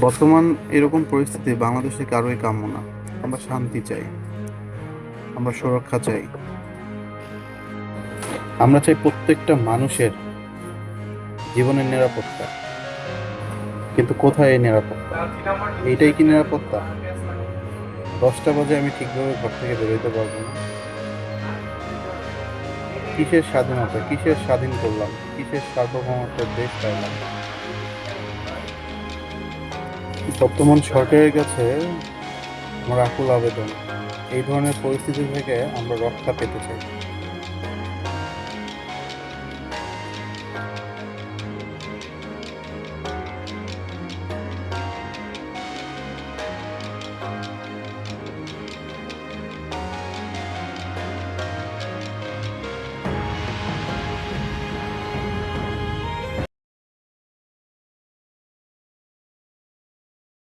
বর্তমান এরকম পরিস্থিতি বাংলাদেশে কারোই কাম্য না। আমরা শান্তি চাই, আমরা সুরক্ষা চাই, আমরা চাই প্রত্যেকটা মানুষের জীবনের নিরাপত্তা। কিন্তু কোথায় এই নিরাপত্তা? এইটাই কি নিরাপত্তা? 10টা বাজে আমি ঠিকভাবে ঘর থেকে বেরোতে পারবো না? কিসের স্বাধীনতা, কিসের স্বাধীন করলাম, কিসের সার্বভৌমত্বের দেশ পাইলাম? বর্তমান সরকারের কাছে আমার আকুল আবেদন, এই ধরনের পরিস্থিতি থেকে আমরা রক্ষা পেতে চাই।